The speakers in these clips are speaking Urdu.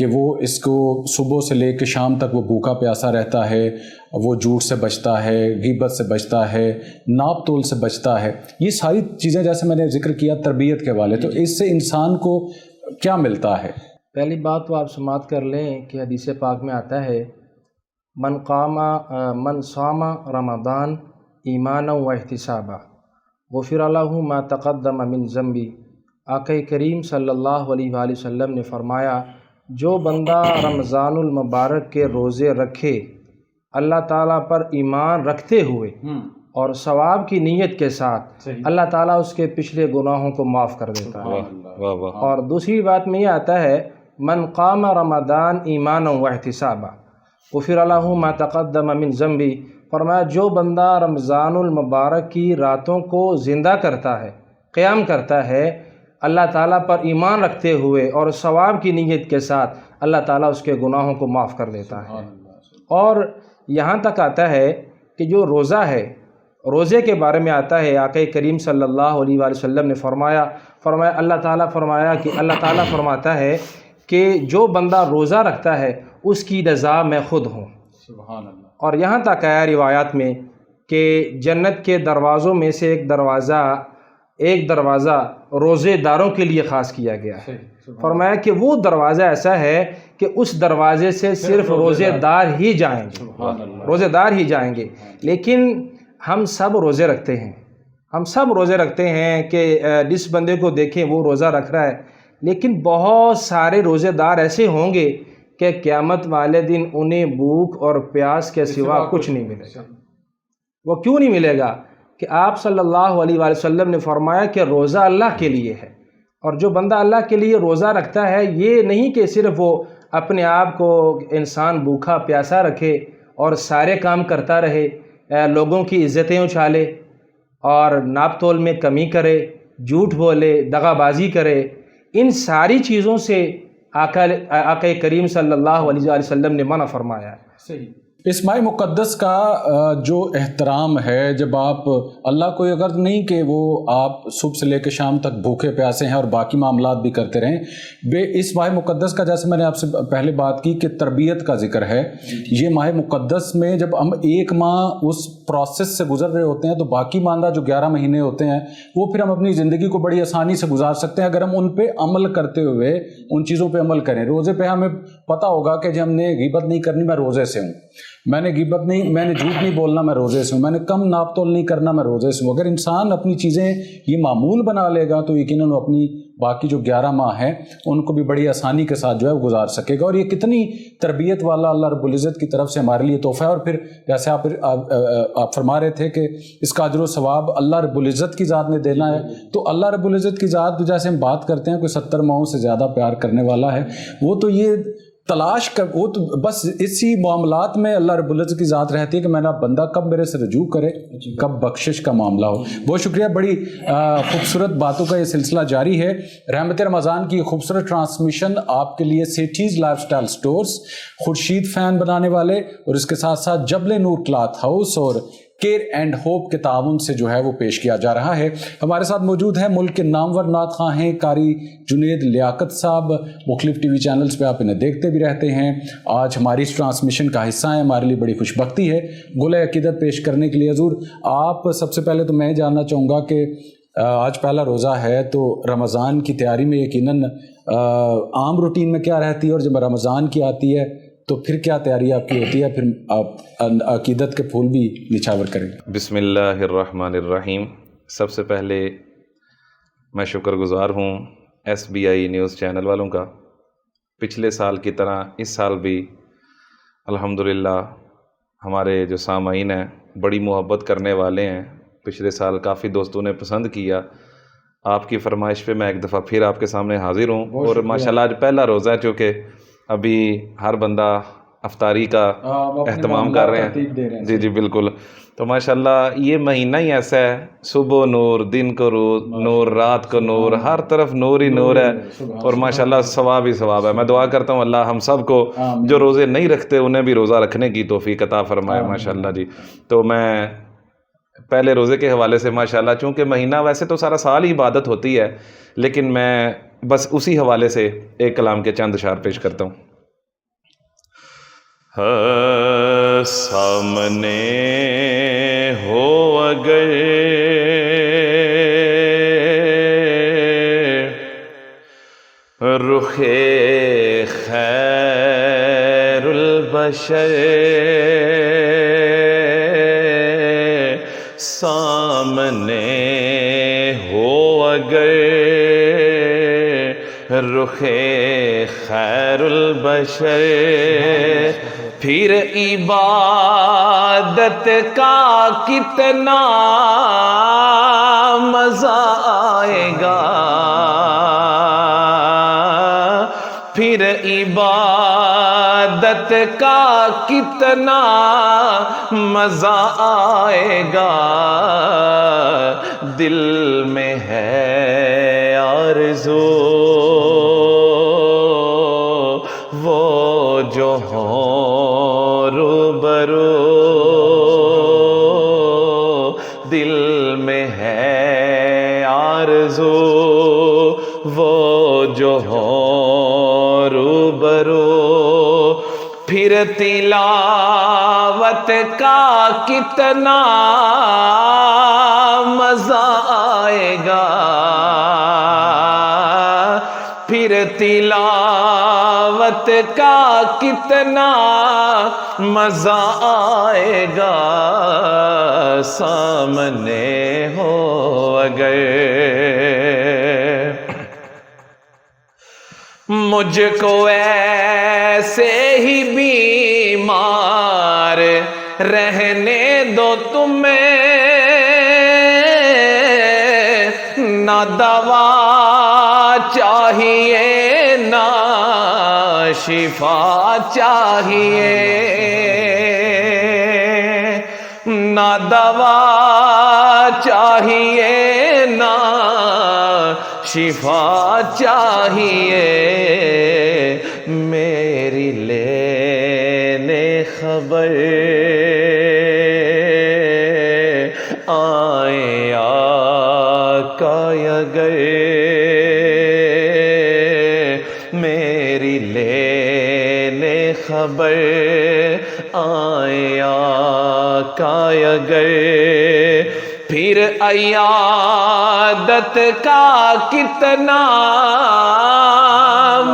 کہ وہ اس کو صبح سے لے کے شام تک وہ بھوکا پیاسا رہتا ہے، وہ جھوٹ سے بچتا ہے، غیبت سے بچتا ہے، ناپ تول سے بچتا ہے، یہ ساری چیزیں جیسے میں نے ذکر کیا تربیت کے حوالے، تو اس سے انسان کو کیا ملتا ہے؟ پہلی بات تو آپ سماعت کر لیں کہ حدیث پاک میں آتا ہے من صام رمضان ایمانا و احتسابا غفر له ما تقدم من ذنبی۔ آقا کریم صلی اللہ علیہ وآلہ وسلم نے فرمایا جو بندہ رمضان المبارک کے روزے رکھے اللہ تعالیٰ پر ایمان رکھتے ہوئے اور ثواب کی نیت کے ساتھ، اللہ تعالیٰ اس کے پچھلے گناہوں کو معاف کر دیتا ہے۔ اور دوسری بات میں یہ آتا ہے من قام رمضان ایمانا و احتسابا غفر له ما تقدم من ذنبی، فرمایا جو بندہ رمضان المبارک کی راتوں کو زندہ کرتا ہے، قیام کرتا ہے اللہ تعالیٰ پر ایمان رکھتے ہوئے اور ثواب کی نیت کے ساتھ، اللہ تعالیٰ اس کے گناہوں کو معاف کر دیتا ہے۔ اور یہاں تک آتا ہے کہ جو روزہ ہے، روزے کے بارے میں آتا ہے آقا کریم صلی اللہ علیہ وآلہ وسلم نے فرمایا اللہ تعالیٰ فرماتا ہے کہ جو بندہ روزہ رکھتا ہے اس کی رضا میں خود ہوں۔ سبحان اللہ۔ اور یہاں تک آیا روایات میں کہ جنت کے دروازوں میں سے ایک دروازہ روزے داروں کے لیے خاص کیا گیا ہے۔ فرمایا کہ وہ دروازہ ایسا ہے کہ اس دروازے سے صرف روزے دار ہی جائیں گے، لیکن ہم سب روزے رکھتے ہیں کہ جس بندے کو دیکھیں وہ روزہ رکھ رہا ہے، لیکن بہت سارے روزے دار ایسے ہوں گے کہ قیامت والے دن انہیں بھوک اور پیاس کے سوا کچھ نہیں ملے گا۔ وہ کیوں نہیں ملے گا؟ کہ آپ صلی اللہ علیہ وآلہ وسلم نے فرمایا کہ روزہ اللہ کے لیے ہے، اور جو بندہ اللہ کے لیے روزہ رکھتا ہے یہ نہیں کہ صرف وہ اپنے آپ کو انسان بھوکا پیاسا رکھے اور سارے کام کرتا رہے، لوگوں کی عزتیں اچھالے اور ناپ تول میں کمی کرے، جھوٹ بولے، دغا بازی کرے، ان ساری چیزوں سے آقا کریم صلی اللہ علیہ وسلم نے منع فرمایا ہے۔ صحیح۔ اس ماہ مقدس کا جو احترام ہے، جب آپ اللہ کو اگر نہیں کہ وہ آپ صبح سے لے کے شام تک بھوکے پیاسے ہیں اور باقی معاملات بھی کرتے رہیں، اس ماہ مقدس کا جیسے میں نے آپ سے پہلے بات کی کہ تربیت کا ذکر ہے، یہ ماہ مقدس میں جب ہم ایک ماہ اس پروسیس سے گزر رہے ہوتے ہیں تو باقی ماندہ جو 11 مہینے ہوتے ہیں وہ پھر ہم اپنی زندگی کو بڑی آسانی سے گزار سکتے ہیں اگر ہم ان پہ عمل کرتے ہوئے ان چیزوں پہ عمل کریں۔ روزے پہ ہمیں پتہ ہوگا کہ جب ہم نے غیبت نہیں کرنی، میں روزے سے ہوں، میں نے جھوٹ نہیں بولنا، میں روزے سے ہوں، میں نے کم ناپ تول نہیں کرنا، میں روزے سے ہوں۔ اگر انسان اپنی چیزیں یہ معمول بنا لے گا تو یقیناً اپنی باقی جو 11 ماہ ہیں ان کو بھی بڑی آسانی کے ساتھ جو ہے گزار سکے گا، اور یہ کتنی تربیت والا اللہ رب العزت کی طرف سے ہمارے لیے تحفہ ہے۔ اور پھر جیسے آپ فرما رہے تھے کہ اس کا اجر و ثواب اللہ رب العزت کی ذات نے دینا ہے، تو اللہ رب العزت کی ذات جیسے ہم بات کرتے ہیں کوئی 70 ماہوں سے زیادہ پیار کرنے والا ہے، وہ تو یہ تلاش کر، وہ تو بس اسی معاملات میں اللہ رب العزت کی ذات رہتی ہے کہ میرا بندہ کب میرے سے رجوع کرے، کب بخشش کا معاملہ ہو۔ بہت شکریہ، بڑی خوبصورت باتوں کا یہ سلسلہ جاری ہے۔ رحمت رمضان کی خوبصورت ٹرانسمیشن آپ کے لیے cities life style stores, Khurshid fan بنانے والے، اور اس کے ساتھ ساتھ جبل نور کلاتھ ہاؤس اور کیئر اینڈ ہوپ کے تعاون سے جو ہے وہ پیش کیا جا رہا ہے۔ ہمارے ساتھ موجود ہے ملک کے نامور نعت خواں ہیں قاری جنید لیاقت صاحب، مختلف ٹی وی چینلز پہ آپ انہیں دیکھتے بھی رہتے ہیں، آج ہماری اس ٹرانسمیشن کا حصہ ہیں، ہمارے لیے بڑی خوش بختی ہے گلہ عقیدت پیش کرنے کے لیے۔ حضور، آپ سب سے پہلے تو میں جاننا چاہوں گا کہ آج پہلا روزہ ہے تو رمضان کی تیاری میں یقیناً عام روٹین میں کیا رہتی ہے، اور جب رمضان کی آتی ہے تو پھر کیا تیاری آپ کی ہوتی ہے، پھر آپ عقیدت کے پھول بھی نچھاور کریں؟ بسم اللہ الرحمن الرحیم۔ سب سے پہلے میں شکر گزار ہوں SBI نیوز چینل والوں کا۔ پچھلے سال کی طرح اس سال بھی الحمدللہ ہمارے جو سامعین ہیں بڑی محبت کرنے والے ہیں۔ پچھلے سال کافی دوستوں نے پسند کیا، آپ کی فرمائش پہ میں ایک دفعہ پھر آپ کے سامنے حاضر ہوں، اور ماشاءاللہ آج پہلا روزہ ہے، چونکہ ابھی ہر بندہ افطاری کا اہتمام کر رہے ہیں۔ جی بالکل، تو ماشاءاللہ یہ مہینہ ہی ایسا ہے، صبح نور، دن کو نور، رات کو نور، ہر طرف نور ہی نور ہے، اور ماشاءاللہ ثواب ہی ثواب ہے۔ میں دعا کرتا ہوں اللہ ہم سب کو جو روزے نہیں رکھتے انہیں بھی روزہ رکھنے کی توفیق عطا فرمائے ماشاءاللہ جی۔ تو میں پہلے روزے کے حوالے سے ماشاءاللہ، چونکہ مہینہ ویسے تو سارا سال ہی عبادت ہوتی ہے، لیکن میں بس اسی حوالے سے ایک کلام کے چند اشعار پیش کرتا ہوں۔ سامنے ہو اگر رخ خیر البشر، سامنے ہو اگر رخ خیر البشر، پھر عبادت کا کتنا مزہ آئے گا، پھر عبادت کا کتنا مزہ آئے گا، دل میں ہے آرزو وہ جو ہوں روبرو، دل میں ہے آرزو وہ جو ہوں روبرو، پھر تلاوت کا کتنا مزہ آئے گا، پھر تلاوت کا کتنا مزہ آئے گا، سامنے ہو اگر مجھ کو ایسے ہی بیمار رہنے دو تمہیں، نہ دوا چاہیے نہ شفا چاہیے، نہ دوا چاہیے نہ شفا چاہیے، میری لینے خبر آئیں آقا اگر، میری لینے خبر آئیں آقا اگر، پھر عیادت کا کتنا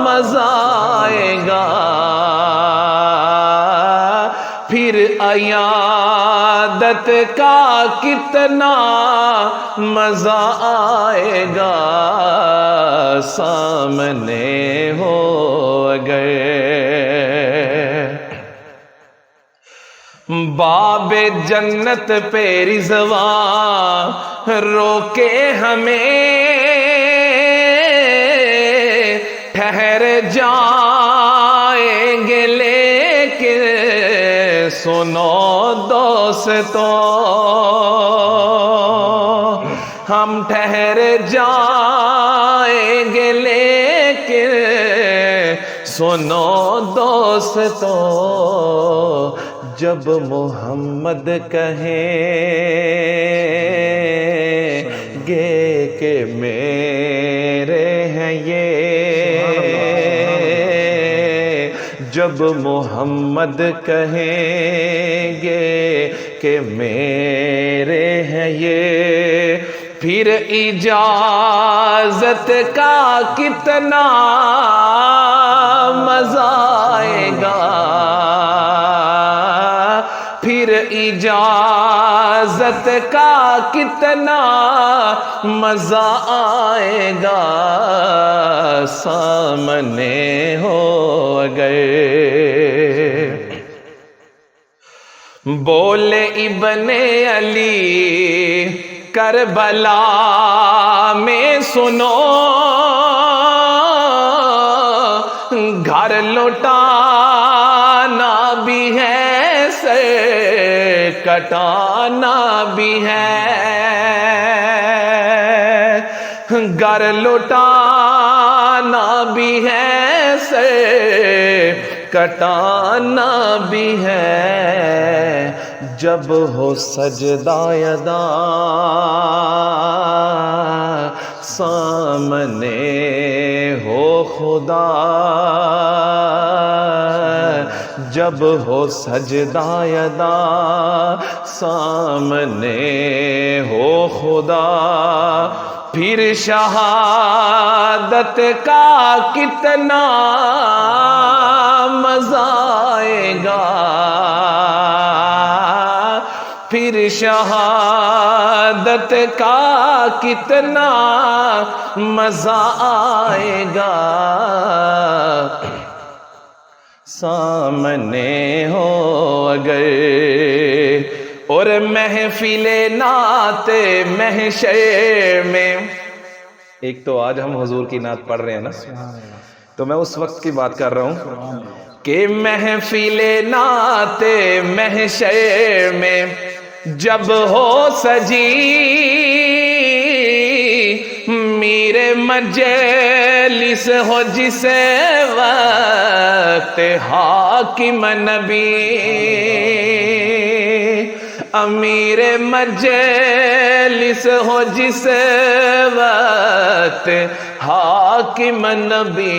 مزہ آئے گا، پھر عیادت کا کتنا مزہ آئے گا، سامنے ہو اگر باب جنت پہ رضوان روکے ہمیں، ٹھہر جائیں گے لیکن سنو دوستو، ہم ٹھہر جائیں گے لیکن سنو دوستو، جب محمد کہیں گے کہ میرے ہیں یہ، جب محمد کہیں گے کہ میرے ہیں یہ، پھر اجازت کا کتنا مزہ آئے گا، پھر اجازت کا کتنا مزہ آئے گا، سامنے ہو اگر بولے ابن علی کربلا میں سنو، گھر لوٹانا بھی ہے سر کٹانا بھی ہے، گھر لوٹانا بھی ہے سر کٹانا بھی ہے، جب ہو سجدہ ادا سامنے ہو خدا، جب ہو سجدہ ادا سامنے ہو خدا پھر شہادت کا کتنا مزہ آئے گا پھر شہادت کا کتنا مزہ آئے گا سامنے ہو اگر اور محفل نعت محشر میں. ایک تو آج ہم حضور کی نعت پڑھ رہے ہیں نا، تو میں اس وقت کی بات کر رہا ہوں کہ محفل نعت محشر میں جب ہو سجی میرے مجلس ہو جس وقت حاکم نبی امیر مجلس ہو جس وقت حاکم نبی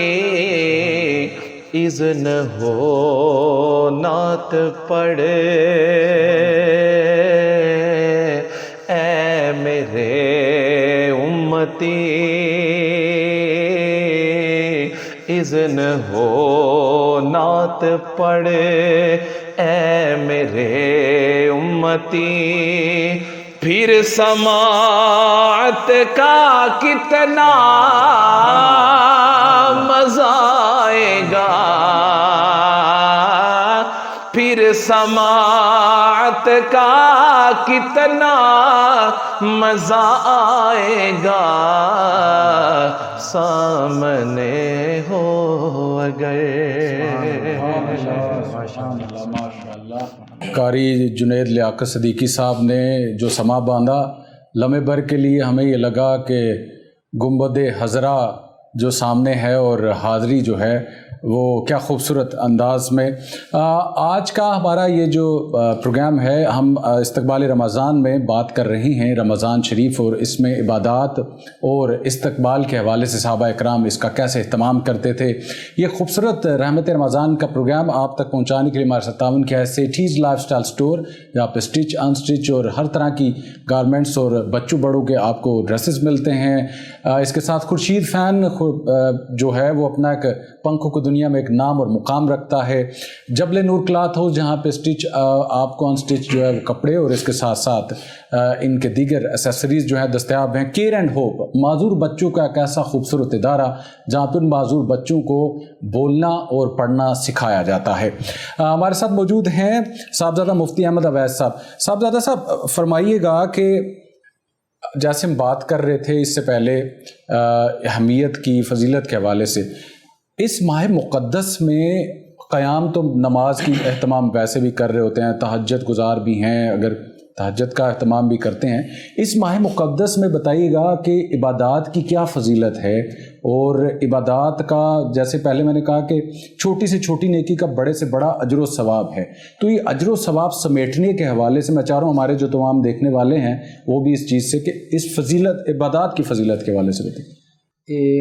اذن ہو نعت پڑھے اے میرے امتی اذن ہو نعت پڑھے اے میرے امتی پھر سماعت کا کتنا مزہ آئے گا پھر سماعت کا کتنا مزہ آئے گا سامنے ہو اگر. قاری جنید لیاقت صدیقی صاحب نے جو سما باندھا لمحے بھر کے لیے ہمیں یہ لگا کہ گنبد حضرا جو سامنے ہے اور حاضری جو ہے وہ کیا خوبصورت انداز میں. آج کا ہمارا یہ جو پروگرام ہے ہم استقبال رمضان میں بات کر رہے ہیں رمضان شریف اور اس میں عبادات اور استقبال کے حوالے سے صحابہ اکرام اس کا کیسے اہتمام کرتے تھے. یہ خوبصورت رحمت رمضان کا پروگرام آپ تک پہنچانے کے لیے ہمارے ساتھ تعاون کیا ہے سیٹھیز لائف سٹائل سٹور جہاں پہ اسٹچ ان اسٹچ اور ہر طرح کی گارمنٹس اور بچوں بڑوں کے آپ کو ڈریسز ملتے ہیں. اس کے ساتھ خورشید فین جو ہے وہ اپنا ایک پنکھوں کو دنیا میں ایک نام اور مقام رکھتا ہے. جبل نور کلاتھ ہاؤس جہاں پہ اسٹچ آپ کو ان اسٹچ جو ہے وہ کپڑے اور اس کے ساتھ ساتھ ان کے دیگر ایسیسریز جو ہیں دستیاب ہیں. کیئر اینڈ ہوپ معذور بچوں کا ایک ایسا خوبصورت ادارہ جہاں پہ ان معذور بچوں کو بولنا اور پڑھنا سکھایا جاتا ہے. ہمارے ساتھ موجود ہیں صاحبزادہ مفتی احمد اویس صاحب. صاحبزادہ صاحب فرمائیے گا کہ جیسے ہم بات کر رہے تھے اس سے پہلے اہمیت کی فضیلت کے حوالے سے اس ماہ مقدس میں قیام تو نماز کی اہتمام ویسے بھی کر رہے ہوتے ہیں تہجد گزار بھی ہیں اگر تہجد کا اہتمام بھی کرتے ہیں. اس ماہ مقدس میں بتائیے گا کہ عبادات کی کیا فضیلت ہے اور عبادات کا جیسے پہلے میں نے کہا کہ چھوٹی سے چھوٹی نیکی کا بڑے سے بڑا اجر و ثواب ہے تو یہ اجر و ثواب سمیٹنے کے حوالے سے میں چاہ رہا ہوں ہمارے جو تمام دیکھنے والے ہیں وہ بھی اس چیز سے کہ اس فضیلت عبادات کی فضیلت کے حوالے سے بتائیں.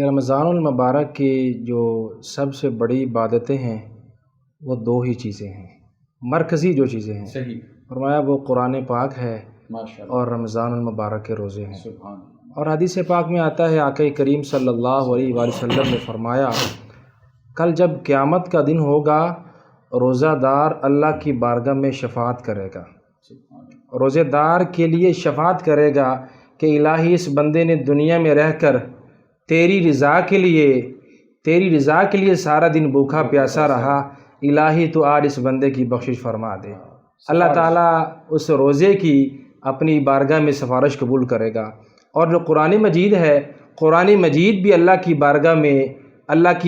رمضان المبارک کی جو سب سے بڑی عبادتیں ہیں وہ دو ہی چیزیں ہیں مرکزی جو چیزیں ہیں. صحیح فرمایا وہ قرآن پاک ہے ماشاءاللہ اور رمضان المبارک کے روزے ہیں. سبحان اور حدیث پاک میں آتا ہے آقا کریم صلی اللہ علیہ وآلہ وسلم نے فرمایا کل جب قیامت کا دن ہوگا روزہ دار اللہ کی بارگاہ میں شفاعت کرے گا. روزے دار کے لیے شفاعت کرے گا کہ الہی اس بندے نے دنیا میں رہ کر تیری رضا کے لیے سارا دن بھوکا پیاسا رہا الہی تو آج اس بندے کی بخشش فرما دے. اللہ تعالیٰ اس روزے کی اپنی بارگاہ میں سفارش قبول کرے گا. اور جو قرآن مجید ہے قرآن مجید بھی اللہ کی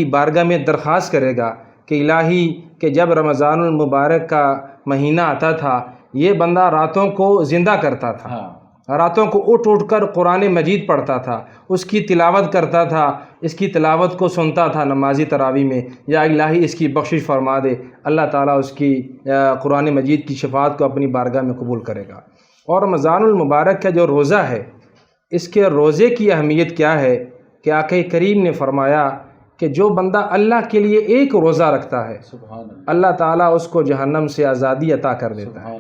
بارگاہ میں درخواست کرے گا کہ الہی کہ جب رمضان المبارک کا مہینہ آتا تھا یہ بندہ راتوں کو زندہ کرتا تھا راتوں کو اٹھ کر قرآن مجید پڑھتا تھا اس کی تلاوت کرتا تھا اس کی تلاوت کو سنتا تھا نمازی تراویح میں یا الہی اس کی بخشش فرما دے. اللہ تعالیٰ اس کی قرآن مجید کی شفاعت کو اپنی بارگاہ میں قبول کرے گا. اور رمضان المبارک کا جو روزہ ہے اس کے روزے کی اہمیت کیا ہے کہ آقا کریم نے فرمایا کہ جو بندہ اللہ کے لیے ایک روزہ رکھتا ہے اللہ تعالیٰ اس کو جہنم سے آزادی عطا کر دیتا ہے۔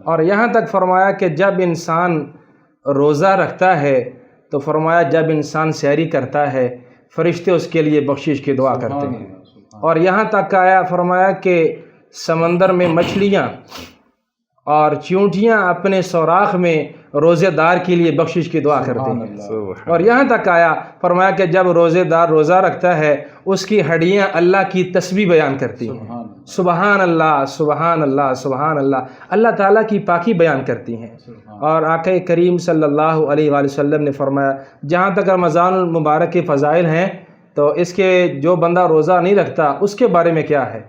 اور یہاں تک فرمایا کہ جب انسان روزہ رکھتا ہے تو فرمایا جب انسان سحری کرتا ہے فرشتے اس کے لیے بخشش کی دعا کرتے ہیں۔ اور یہاں تک آیا فرمایا کہ سمندر میں مچھلیاں اور چیونٹیاں اپنے سوراخ میں روزے دار کے لیے بخشش کی دعا کرتے ہیں۔ اور یہاں تک آیا فرمایا کہ جب روزے دار روزہ رکھتا ہے اس کی ہڈیاں اللہ کی تسبیح بیان کرتی ہیں، سبحان اللہ سبحان اللہ سبحان اللہ، اللہ تعالیٰ کی پاکی بیان کرتی ہیں۔ اور آقا کریم صلی اللہ علیہ وآلہ وسلم نے فرمایا جہاں تک رمضان المبارک کے فضائل ہیں تو اس کے جو بندہ روزہ نہیں رکھتا اس کے بارے میں کیا ہے؟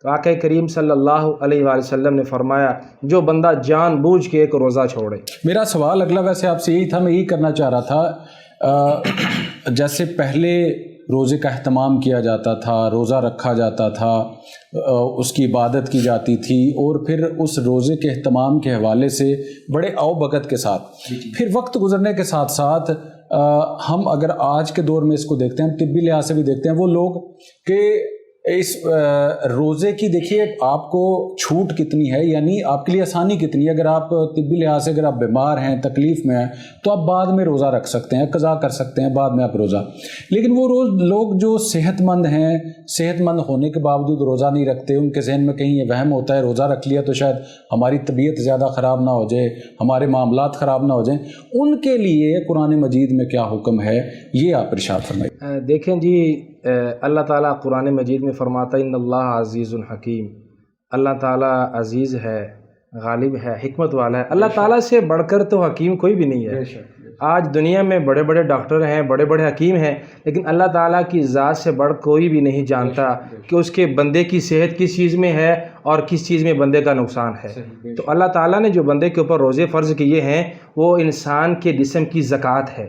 تو آقا کریم صلی اللہ علیہ وآلہ وسلم نے فرمایا جو بندہ جان بوجھ کے ایک روزہ چھوڑے۔ میرا سوال اگلا ویسے آپ سے یہی تھا، میں یہی کرنا چاہ رہا تھا، جیسے پہلے روزے کا اہتمام کیا جاتا تھا، روزہ رکھا جاتا تھا، اس کی عبادت کی جاتی تھی، اور پھر اس روزے کے اہتمام کے حوالے سے بڑے او بھگت کے ساتھ پھر وقت گزرنے کے ساتھ ساتھ ہم اگر آج کے دور میں اس کو دیکھتے ہیں، طبی لحاظ سے بھی دیکھتے ہیں، وہ لوگ کہ اس روزے کی دیکھیے آپ کو چھوٹ کتنی ہے، یعنی آپ کے لیے آسانی کتنی ہے۔ اگر آپ طبی لحاظ سے اگر آپ بیمار ہیں، تکلیف میں ہیں، تو آپ بعد میں روزہ رکھ سکتے ہیں، قضا کر سکتے ہیں، بعد میں آپ روزہ۔ لیکن وہ لوگ جو صحت مند ہیں، صحت مند ہونے کے باوجود روزہ نہیں رکھتے، ان کے ذہن میں کہیں یہ وہم ہوتا ہے روزہ رکھ لیا تو شاید ہماری طبیعت زیادہ خراب نہ ہو جائے، ہمارے معاملات خراب نہ ہو جائیں، ان کے لیے قرآن مجید میں کیا حکم ہے یہ آپ ارشاد فرمائیں۔ دیکھیں جی، اللہ تعالیٰ قرآن مجید میں فرماتا ہے ان اللہ عزیز الحکیم، اللہ تعالیٰ عزیز ہے، غالب ہے، حکمت والا ہے۔ اللہ تعالیٰ سے بڑھ کر تو حکیم کوئی بھی نہیں ہے۔ آج دنیا میں بڑے بڑے ڈاکٹر ہیں، بڑے بڑے حکیم ہیں، لیکن اللہ تعالیٰ کی ذات سے بڑھ کوئی بھی نہیں جانتا کہ اس کے بندے کی صحت کس چیز میں ہے اور کس چیز میں بندے کا نقصان ہے۔ تو اللہ تعالیٰ نے جو بندے کے اوپر روزے فرض کیے ہیں وہ انسان کے جسم کی زکوٰۃ ہے،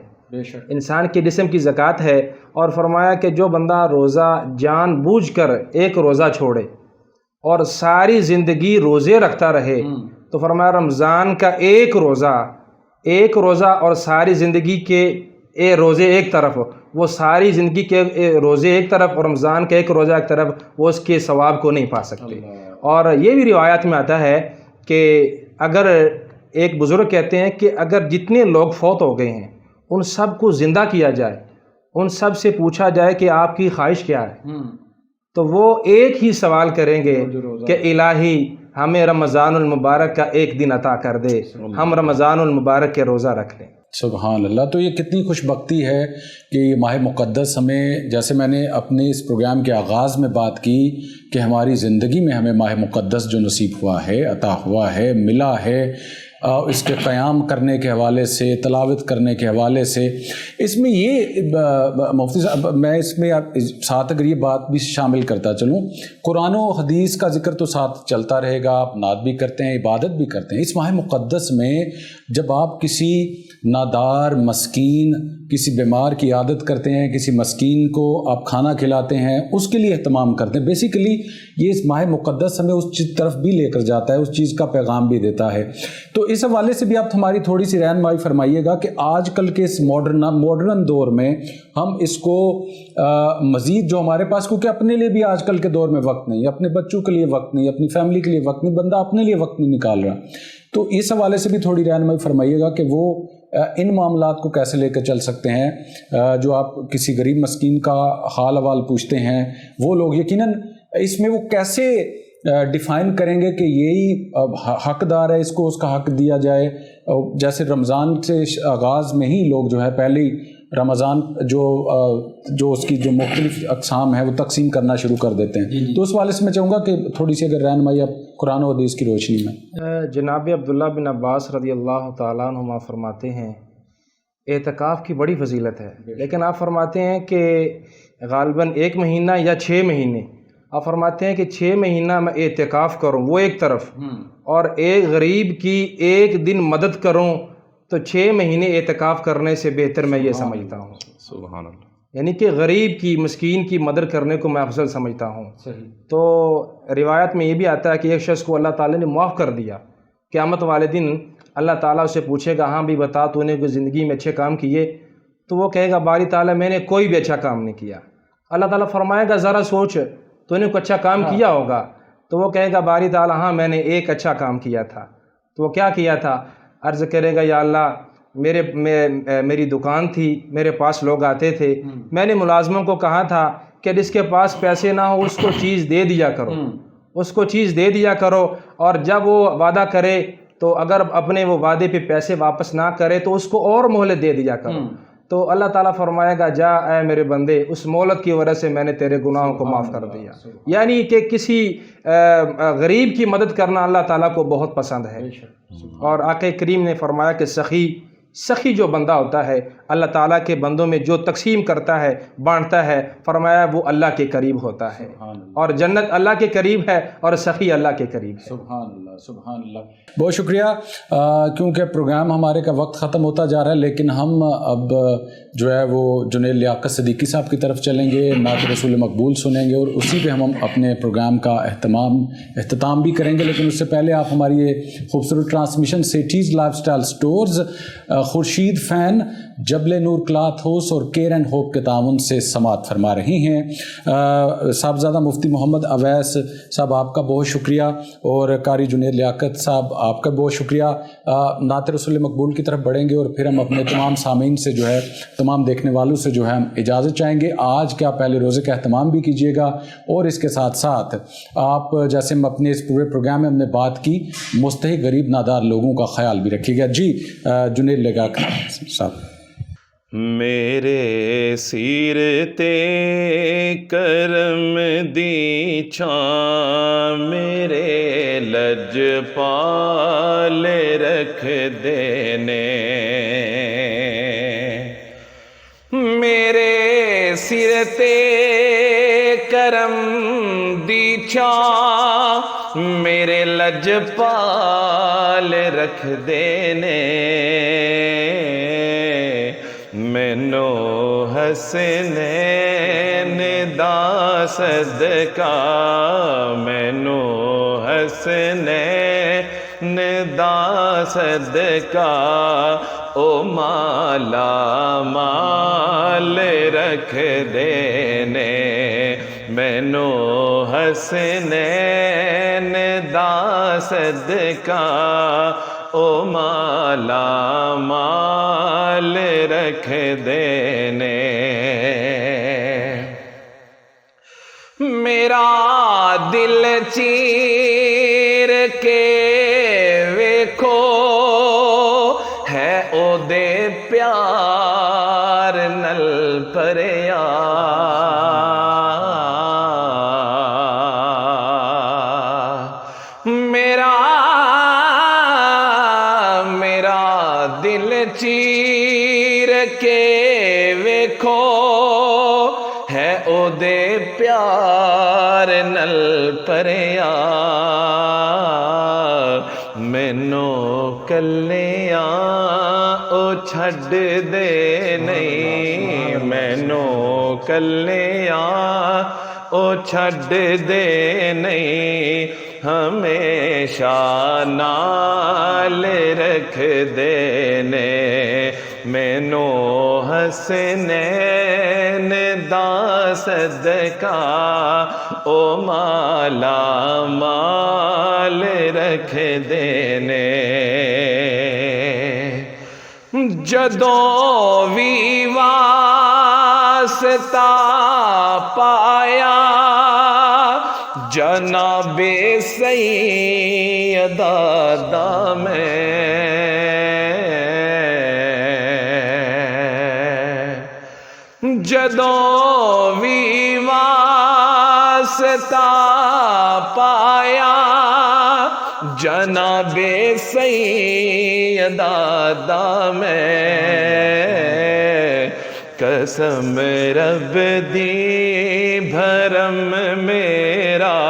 انسان کے جسم کی زکوٰۃ ہے۔ اور فرمایا کہ جو بندہ روزہ جان بوجھ کر ایک روزہ چھوڑے اور ساری زندگی روزے رکھتا رہے تو فرمایا رمضان کا ایک روزہ اور ساری زندگی کے روزے ایک طرف، وہ ساری زندگی کے روزے ایک طرف اور رمضان کا ایک روزہ ایک طرف، وہ اس کے ثواب کو نہیں پا سکتے۔ اور یہ بھی روایات میں آتا ہے کہ اگر ایک بزرگ کہتے ہیں کہ اگر جتنے لوگ فوت ہو گئے ہیں ان سب کو زندہ کیا جائے، ان سب سے پوچھا جائے کہ آپ کی خواہش کیا ہے، تو وہ ایک ہی سوال کریں گے کہ الہی ہمیں رمضان المبارک کا ایک دن عطا کر دے، ہم رمضان المبارک کے روزہ رکھ لیں۔ سبحان اللہ۔ تو یہ کتنی خوش بختی ہے کہ یہ ماہ مقدس ہمیں، جیسے میں نے اپنے اس پروگرام کے آغاز میں بات کی کہ ہماری زندگی میں ہمیں ماہ مقدس جو نصیب ہوا ہے، عطا ہوا ہے، ملا ہے، اس کے قیام کرنے کے حوالے سے، تلاوت کرنے کے حوالے سے، اس میں یہ مفتی صاحب میں اس میں ساتھ اگر یہ بات بھی شامل کرتا چلوں، قرآن و حدیث کا ذکر تو ساتھ چلتا رہے گا، آپ نعت بھی کرتے ہیں، عبادت بھی کرتے ہیں۔ اس ماہ مقدس میں جب آپ کسی نادار، مسکین، کسی بیمار کی عادت کرتے ہیں، کسی مسکین کو آپ کھانا کھلاتے ہیں، اس کے لیے اہتمام کرتے ہیں، بیسیکلی یہ اس ماہ مقدس ہمیں اس چیز طرف بھی لے کر جاتا ہے، اس چیز کا پیغام بھی دیتا ہے۔ تو اس حوالے سے بھی آپ ہماری تھوڑی سی رہنمائی فرمائیے گا کہ آج کل کے اس ماڈرن دور میں ہم اس کو مزید جو ہمارے پاس، کیونکہ اپنے لیے بھی آج کل کے دور میں وقت نہیں، اپنے بچوں کے لیے وقت نہیں، اپنی فیملی کے لیے وقت نہیں، بندہ اپنے لیے وقت نہیں نکال رہا، تو اس حوالے سے بھی تھوڑی رہنمائی فرمائیے گا کہ وہ ان معاملات کو کیسے لے کر چل سکتے ہیں۔ جو آپ کسی غریب مسکین کا حال احوال پوچھتے ہیں، وہ لوگ یقیناً اس میں وہ کیسے ڈیفائن کریں گے کہ یہی حقدار ہے، اس کو اس کا حق دیا جائے۔ جیسے رمضان سے آغاز میں ہی لوگ جو ہے پہلے ہی رمضان جو اس کی جو مختلف اقسام ہیں وہ تقسیم کرنا شروع کر دیتے ہیں، تو اس والے سے میں چاہوں گا کہ تھوڑی سی اگر رہنمائی آپ قرآن و حدیث کی روشنی میں۔ جناب عبداللہ بن عباس رضی اللہ تعالیٰ عنہما فرماتے ہیں اعتکاف کی بڑی فضیلت ہے، لیکن آپ فرماتے ہیں کہ غالباً 1 مہینہ یا 6 مہینے، آپ فرماتے ہیں کہ 6 مہینہ میں اعتکاف کروں وہ ایک طرف، اور ایک غریب کی 1 دن مدد کروں، تو 6 مہینے اعتکاف کرنے سے بہتر میں یہ سمجھتا ہوں۔ سبحان اللہ۔ یعنی کہ غریب کی، مسکین کی مدد کرنے کو میں افضل سمجھتا ہوں۔ تو روایت میں یہ بھی آتا ہے کہ ایک شخص کو اللہ تعالیٰ نے معاف کر دیا، قیامت والے دن اللہ تعالیٰ اسے پوچھے گا ہاں بھی بتا تو نے کوئی زندگی میں اچھے کام کیے، تو وہ کہے گا باری تعالیٰ میں نے کوئی بھی اچھا کام نہیں کیا۔ اللہ تعالیٰ فرمائے گا ذرا سوچ تو نے کوئی اچھا کام کیا ہوگا، تو وہ کہے گا باری تعالیٰ ہاں میں نے ایک اچھا کام کیا تھا۔ تو وہ کیا کیا تھا؟ عرض کرے گا یا اللہ میری دکان تھی، میرے پاس لوگ آتے تھے، میں نے ملازموں کو کہا تھا کہ جس کے پاس پیسے نہ ہو اس کو چیز دے دیا کرو، اس کو چیز دے دیا کرو، اور جب وہ وعدہ کرے تو اگر اپنے وہ وعدے پہ پیسے واپس نہ کرے تو اس کو اور مہلت دے دیا کرو۔ تو اللہ تعالیٰ فرمائے گا جا اے میرے بندے، اس مہلت کی وجہ سے میں نے تیرے گناہوں کو معاف کر دیا۔ یعنی کہ کسی غریب کی مدد کرنا اللہ تعالیٰ کو بہت پسند ہے۔ اور آقا کریم نے فرمایا کہ سخی جو بندہ ہوتا ہے اللہ تعالیٰ کے بندوں میں جو تقسیم کرتا ہے، بانٹتا ہے، فرمایا وہ اللہ کے قریب ہوتا ہے، اور جنت اللہ کے قریب ہے اور سخی اللہ کے قریب ہے۔ سبحان اللہ، سبحان اللہ۔ بہت شکریہ۔ کیونکہ پروگرام ہمارے کا وقت ختم ہوتا جا رہا ہے، لیکن ہم اب جو ہے وہ جنید لیاقت صدیقی صاحب کی طرف چلیں گے، نعت رسول مقبول سنیں گے، اور اسی پہ ہم اپنے پروگرام کا اختتام بھی کریں گے۔ لیکن اس سے پہلے آپ ہماری یہ خوبصورت transmission cities life style stores, Khurshid fan, جبل نور کلاتھ ہاؤس اور کیئر اینڈ ہوپ کے تعاون سے سماعت فرما رہی ہیں۔ صاحبزادہ مفتی محمد اویس صاحب آپ کا بہت شکریہ، اور قاری جنید لیاقت صاحب آپ کا بہت شکریہ۔ نعت رسول مقبول کی طرف بڑھیں گے اور پھر ہم اپنے تمام سامعین سے جو ہے، تمام دیکھنے والوں سے جو ہے ہم اجازت چاہیں گے۔ آج کیا پہلے روزے کا اہتمام بھی کیجیے گا، اور اس کے ساتھ ساتھ آپ جیسے ہم اپنے اس پورے پروگرام میں ہم نے بات کی، مستحق غریب نادار لوگوں کا خیال بھی رکھیے گا۔ جی جنید لیاقت صاحب۔ میرے سیرتے کرم دی چھاں، میرے لج پال رکھ دینے، میرے سیرتے کرم دی چھاں، میرے لج پال رکھ دینے، مینو حسنین دا صدقہ، مینو حسنین دا صدقہ، او مالا مال رکھ دینے، مینو حسنین دا صدقہ، او مالا مال رکھ دینے، میرا دل چیر کے ویکھو، ہے او دے پیار نل پریا، دل چیر کے ویکھو، ہے او دے پیار نل پریا، مینو کلیاں او چھڈ دے نہیں، مینو کلیاں او چھڈ دے نہیں، ہمیشہ نال رکھ دینے، مینو حسنین دا صدقہ، او مالا مال رکھ دینے، جدوں وی واسطہ پایا جناب سیدہ دا میں، جدوں وی واسطہ پایا جناب سیدہ دا میں، قسم رب دی بھرم میرا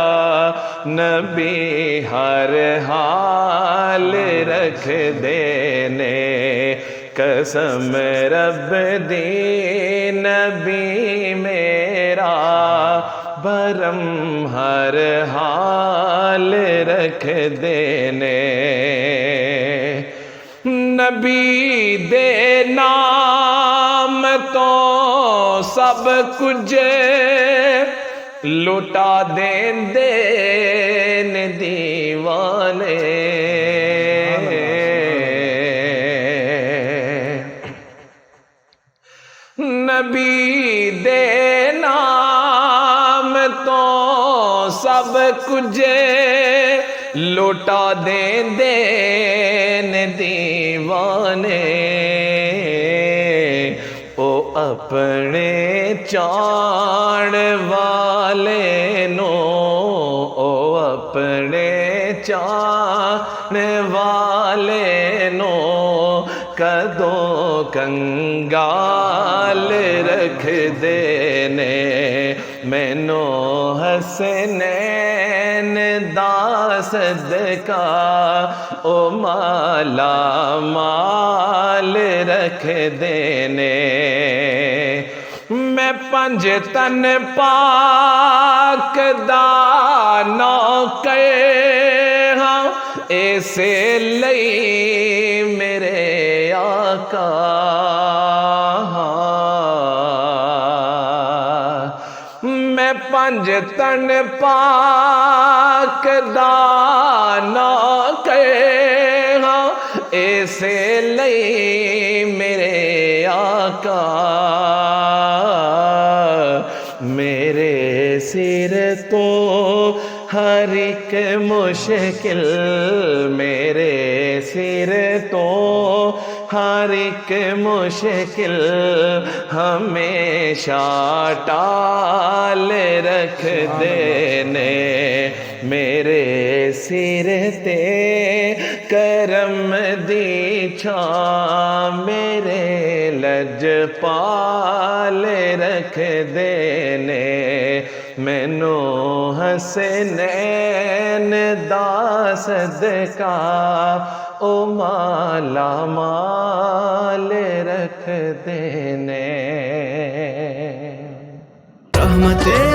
نبی ہر حال رکھ دینے، قسم رب دی نبی میرا بھرم ہر حال رکھ دینے، نبی دے نام میں تو سب کچھ لٹا دیں دیوانے نبی دے نام تو سب کچھ لوٹا دیں دیوانے او اپنے چاڑ والے نو او اپنے چاڑ والے نو کدوں کنگال رکھ دینے مینو حسنین دا صدقہ او مالا مال رکھ دینے میں پنج تن پاک دا نوکر ہاں ایسے لئی میرے آقا میں پنج تن پاک دا نوکر ہاں ایسے لئی میرے آقا میرے سر تو ہر ایک مشکل میرے سر تو ہر ایک مشکل ہمیشہ ٹال رکھ دینے میرے سر تے کرم دی چھاں میرے لج پال رکھ دینے مینو حسنین دا صدقہ او مالا مال رکھ دینے رحمت